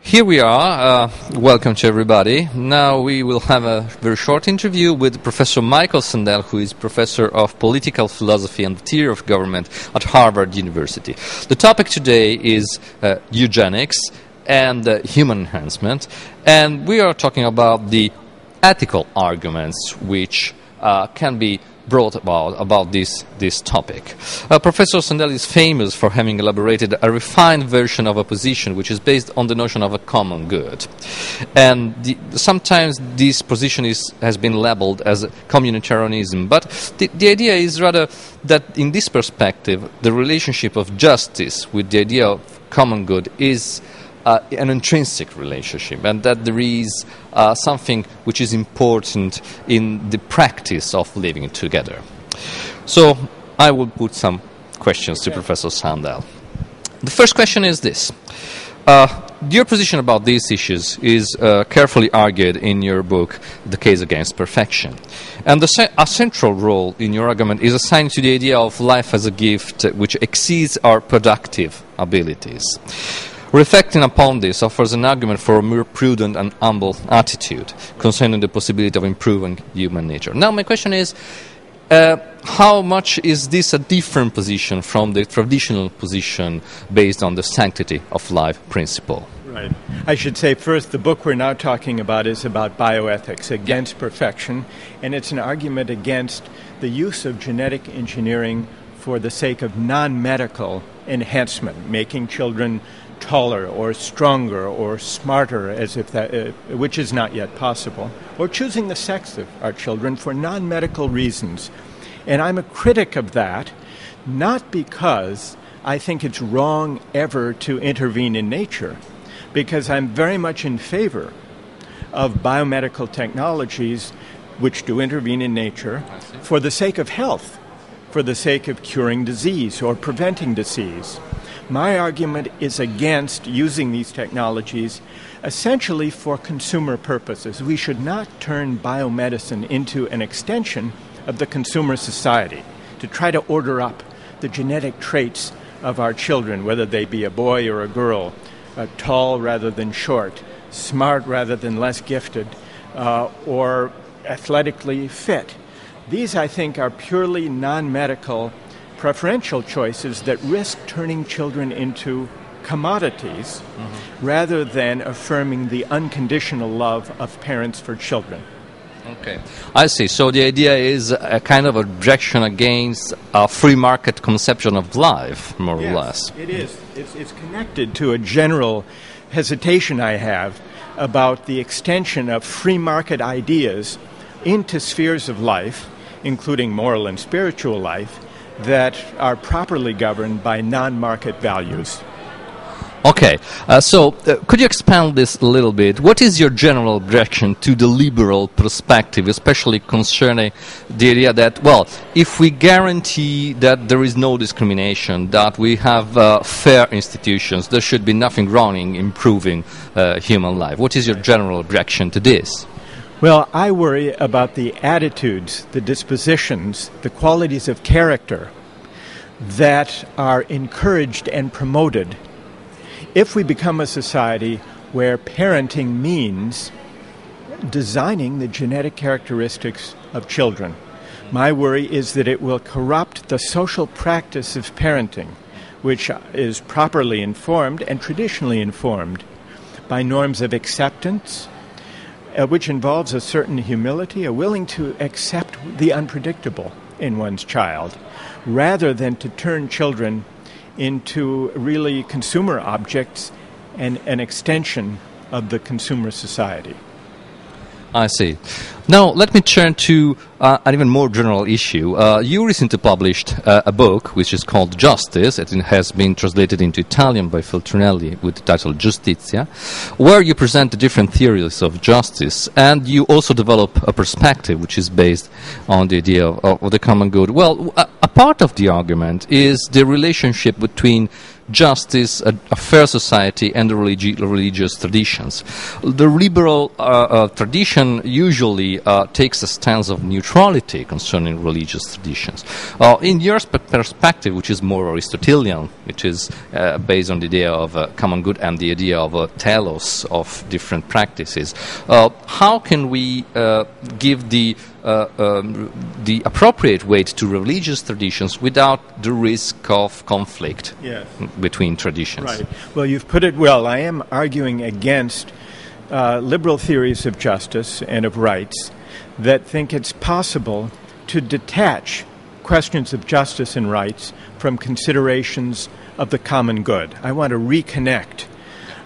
Here we are. Welcome to everybody. Now we will have a very short interview with Professor Michael Sandel, who is Professor of Political Philosophy and Theory of Government at Harvard University. The topic today is eugenics and human enhancement, and we are talking about the ethical arguments which can be brought about this topic. Professor Sandel is famous for having elaborated a refined version of a position which is based on the notion of a common good. And sometimes this position has been labeled as communitarianism, but the idea is rather that in this perspective, the relationship of justice with the idea of common good is an intrinsic relationship, and that there is something which is important in the practice of living together. So I will put some questions to Professor Sandel. The first question is this. Your position about these issues is carefully argued in your book, The Case Against Perfection. And a central role in your argument is assigned to the idea of life as a gift which exceeds our productive abilities. Reflecting upon this offers an argument for a more prudent and humble attitude concerning the possibility of improving human nature. Now, my question is, how much is this a different position from the traditional position based on the sanctity of life principle? Right. I should say first, the book we're now talking about is about bioethics, against perfection, and it's an argument against the use of genetic engineering for the sake of non-medical enhancement, making children taller or stronger or smarter, as if that, which is not yet possible, or choosing the sex of our children for non-medical reasons. And I'm a critic of that, not because I think it's wrong ever to intervene in nature, because I'm very much in favor of biomedical technologies which do intervene in nature for the sake of health, for the sake of curing disease or preventing disease. My argument is against using these technologies essentially for consumer purposes. We should not turn biomedicine into an extension of the consumer society to try to order up the genetic traits of our children, whether they be a boy or a girl, tall rather than short, smart rather than less gifted, or athletically fit. These, I think, are purely non-medical preferential choices that risk turning children into commodities rather than affirming the unconditional love of parents for children. Okay, I see. So the idea is a kind of objection against a free market conception of life, more or less. It is. It's connected to a general hesitation I have about the extension of free market ideas into spheres of life, including moral and spiritual life, that are properly governed by non-market values. Okay, so could you expand this a little bit? What is your general objection to the liberal perspective, especially concerning the idea that, well, if we guarantee that there is no discrimination, that we have fair institutions, there should be nothing wrong in improving human life? What is your general objection to this? Well, I worry about the attitudes, the dispositions, the qualities of character that are encouraged and promoted if we become a society where parenting means designing the genetic characteristics of children. My worry is that it will corrupt the social practice of parenting, which is properly informed and traditionally informed by norms of acceptance, which involves a certain humility, a willing to accept the unpredictable in one's child, rather than to turn children into really consumer objects and an extension of the consumer society. I see. Now, let me turn to an even more general issue. You recently published a book which is called Justice. It has been translated into Italian by Feltrinelli with the title Giustizia, where you present the different theories of justice, and you also develop a perspective which is based on the idea of the common good. Well, a part of the argument is the relationship between justice, a fair society, and the religious traditions. The liberal tradition usually actually takes a stance of neutrality concerning religious traditions. In your perspective, which is more Aristotelian, which is based on the idea of common good and the idea of telos of different practices, how can we give the appropriate weight to religious traditions without the risk of conflict between traditions? Right. Well, you've put it well. I am arguing against liberal theories of justice and of rights that think it's possible to detach questions of justice and rights from considerations of the common good. I want to reconnect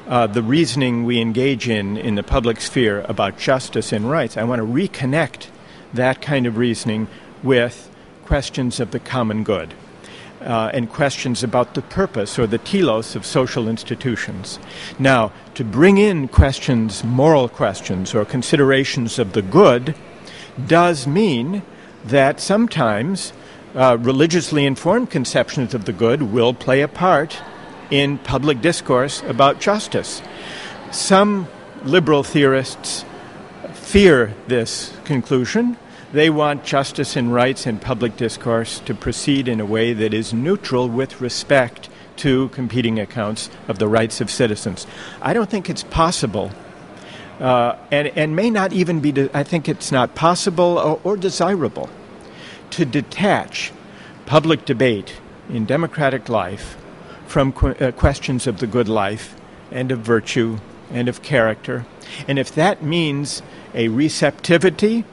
the reasoning we engage in the public sphere about justice and rights. I want to reconnect that kind of reasoning with questions of the common good and questions about the purpose or the telos of social institutions. Now, to bring in questions, moral questions or considerations of the good does mean that sometimes religiously informed conceptions of the good will play a part in public discourse about justice. Some liberal theorists fear this conclusion. They want justice and rights in public discourse to proceed in a way that is neutral with respect to competing accounts of the rights of citizens. I don't think it's possible, and may not even be, I think it's not possible or desirable to detach public debate in democratic life from questions of the good life and of virtue and of character. And if that means a receptivity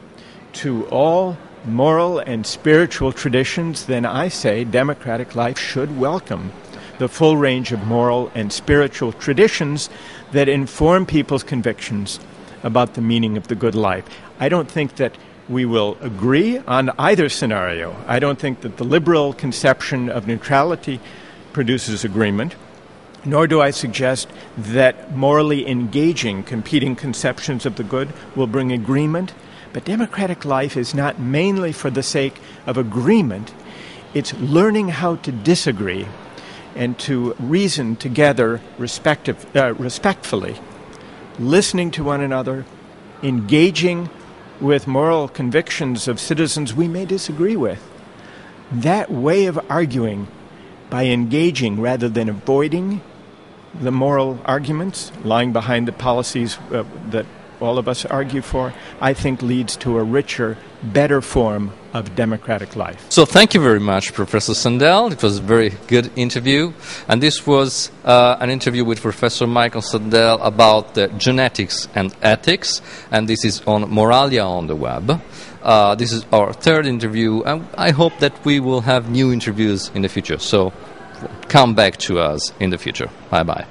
to all moral and spiritual traditions, then I say democratic life should welcome the full range of moral and spiritual traditions that inform people's convictions about the meaning of the good life. I don't think that we will agree on either scenario. I don't think that the liberal conception of neutrality produces agreement, nor do I suggest that morally engaging competing conceptions of the good will bring agreement. But democratic life is not mainly for the sake of agreement. It's learning how to disagree and to reason together respectfully, listening to one another, engaging with moral convictions of citizens we may disagree with. That way of arguing by engaging rather than avoiding the moral arguments lying behind the policies that all of us argue for, I think leads to a richer, better form of democratic life. So thank you very much, Professor Sandel. It was a very good interview. And this was an interview with Professor Michael Sandel about genetics and ethics. And this is on Moralia on the web. This is our third interview. And I hope that we will have new interviews in the future. So come back to us in the future. Bye-bye.